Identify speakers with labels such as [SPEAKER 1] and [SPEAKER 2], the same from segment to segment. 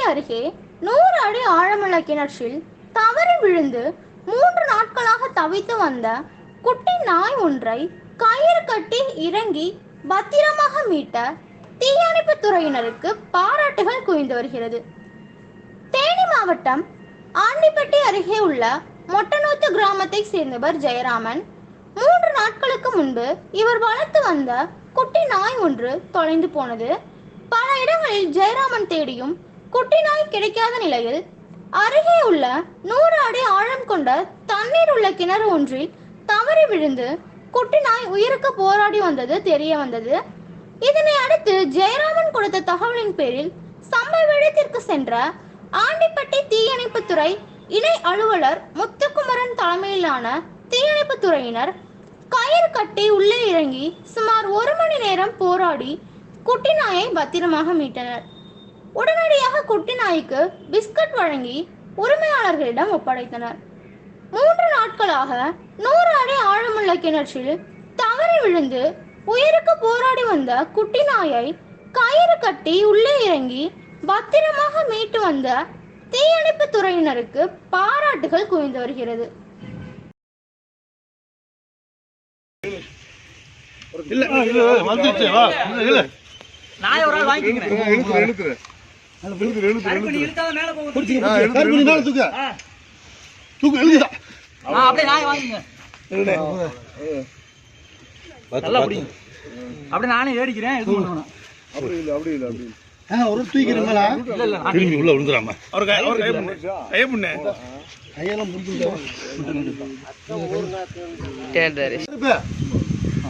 [SPEAKER 1] அருகே 100 அடி ஆழமுள்ள கிணற்றில் தவறி விழுந்து 3 நாட்களாக தவித்து வந்த குட்டி நாய் ஒன்றை கயிறு கட்டி இறங்கி பத்திரமாக மீட்ட தீயணைப்பு துறையினருக்கு பாராட்டுகள் குவிந்து வருகிறது. தேனி மாவட்டம் ஆண்டிப்பட்டி அருகே உள்ள மொட்டனூத்து கிராமத்தை சேர்ந்தவர் ஜெயராமன். 3 நாட்களுக்கு முன்பு இவர் வளர்த்து வந்த குட்டி நாய் ஒன்று தொலைந்து போனது. பல இடங்களில் ஜெயராமன் தேடியும் குட்டி நாய் கிடைக்காத நிலையில் அருகே உள்ள 100 அடி ஆழம் கொண்ட தண்ணீர் உள்ள கிணறு ஒன்றில் தவறி விழுந்து குட்டி நாய் உயிருக்கு போராடி வந்தது தெரிய வந்தது. இதனை அடுத்து ஜெயராமன் கொடுத்த தகவலின் பேரில் சம்பவ இடத்திற்கு சென்ற ஆண்டிப்பட்டி தீயணைப்புத்துறை இணை அலுவலர் முத்துக்குமரன் தலைமையிலான தீயணைப்பு துறையினர் கயிறு கட்டி உள்ளே இறங்கி சுமார் 1 மணி நேரம் போராடி குட்டி நாயை பத்திரமாக மீட்டனர். உடனடியாக குட்டி நாய்க்கு பிஸ்கட் வழங்கி உரிமையாளர்களிடம் ஒப்படைத்தனர். 3 நாட்களாக 100 அடி ஆழமுள்ள கிணற்றில் தவறி விழுந்து உயிருக்கு போராடி வந்த குட்டி நாயை கயிறு கட்டி உள்ளே இறங்கி பத்திரமாக மீட்டு வந்த தீயணைப்பு துறையினருக்கு பாராட்டுகள் குவிந்து வருகிறது.
[SPEAKER 2] நானே ஏடிக்கிறேன்.
[SPEAKER 3] ஒரு தூக்கிறேன் உள்ள விழுந்துடாம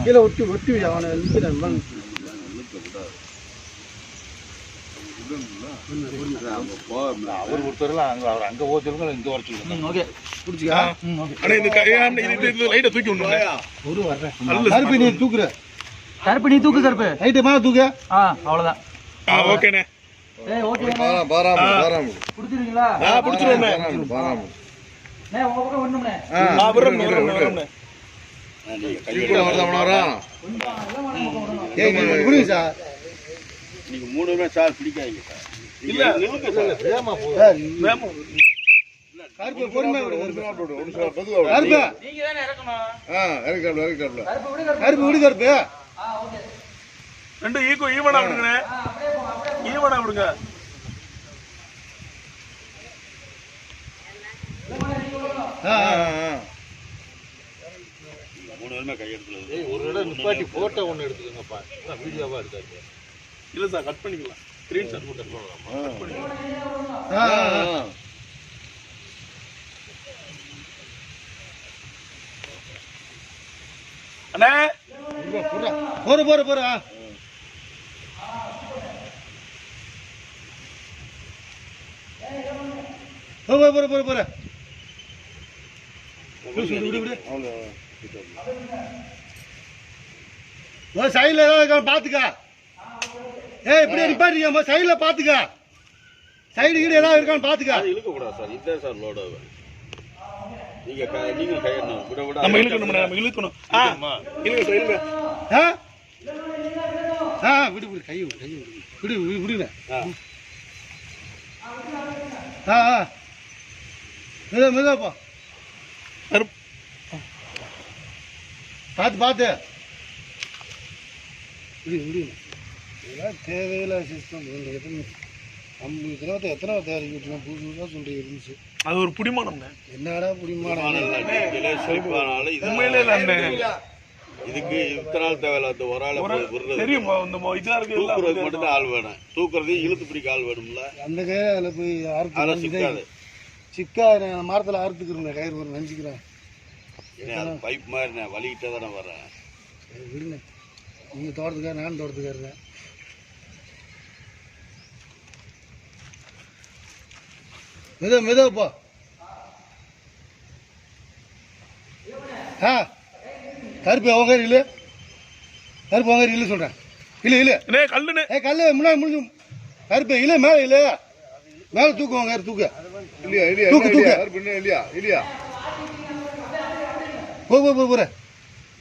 [SPEAKER 3] கீழே ஒட்டி ஒட்டி அவனை அவர் ஒருத்தர்லாம் அவர் அங்க போச்சுருங்க இங்க வர சொல்லுங்க. கருப்பு நீ தூக்குற
[SPEAKER 2] கருப்பு நீ தூக்கு கருப்பு
[SPEAKER 3] ரைட்டு மேல தூக்கு.
[SPEAKER 2] அவ்வளவுதான்.
[SPEAKER 4] ஓகேண்ணே.
[SPEAKER 2] புடிச்சிருக்கீங்களா?
[SPEAKER 3] நீங்க 3 சார் பிடிக்காதீங்க சார். இல்ல கருப்பு பொறுமை கருப்பு விடு கருப்பு
[SPEAKER 4] 2 ஈவனா விடுங்க. ஈவனா விடுங்க.
[SPEAKER 3] ஒரு இடம் நிப்பாட்டி போட்டோ ஒன்று எடுத்துக்கோங்கப்பா. வீடியோவா இருக்காது.
[SPEAKER 4] இல்ல சார் கட் பண்ணிக்கலாம். ஸ்கிரீன் ஷாட் போட்டு அண்ணே
[SPEAKER 3] போற போற போற போற போற போற போற சைட்ல ஏதாவது பாத்துக்க. இப்படி நிப்பாட்டிக்க சைட்ல பாத்துக்க. சைடு கீடு ஏதாவது இருக்கான்னு பாத்துக்க.
[SPEAKER 5] இழுக்க கூடாது சார். இதுதான் சார் லோடு. நீங்க கையணும் விட விட
[SPEAKER 4] நம்ம இழுக்கணும். நம்ம இழுக்கணும். இழுங்க சார் இழுங்க.
[SPEAKER 3] விடு விடு கை விடு கை விடு விடு விடுங்க. மெதுவாப்பா பார்த்து பார்த்து விடுங்க. இதெல்லாம் தேவையில்லாத சிஸ்டம். எத்தனை தயாரிக்க புதுசாக சொல்றீங்க இருந்துச்சு.
[SPEAKER 4] அது ஒரு புடிமானம்.
[SPEAKER 3] என்னடா புடிமானம்?
[SPEAKER 5] இதுக்கு இத்தனை நாள் தேவையில்ல. ஒரு ஆள்
[SPEAKER 4] தெரியும்.
[SPEAKER 5] மட்டும்தான் ஆள் வேணும். தூக்குறதையும் இழுத்து பிடிக்க ஆள் வேணும்ல.
[SPEAKER 3] அந்த கையை அதில் போய் அறுத்து சிக்கா மரத்தில் அறுத்துக்கிறேன். கயிறு ஒரு நினச்சிக்கிறேன்.
[SPEAKER 5] பைப் மாதிரி நான் வலிக்கிட்டே தானே வரேன்.
[SPEAKER 3] விடுங்க. நீங்கள் தோட்டத்துக்கார நான் தோட்டத்துக்காரங்க. மெதுவாப்பா. கருப்பு அவங்க இல்லை. கருப்பு அவங்க இல்லை சொல்கிறேன். இல்லை இல்லை கல்லு முன்னாடி முடிஞ்சு கருப்பு இல்லை மேலே இல்லை. மேலே தூக்குவாங்க தூக்கு. இல்லையா இல்லையா தூக்கு தூக்கு இல்லையா இல்லையா போ போ போ போற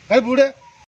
[SPEAKER 3] கருப்பு விடு.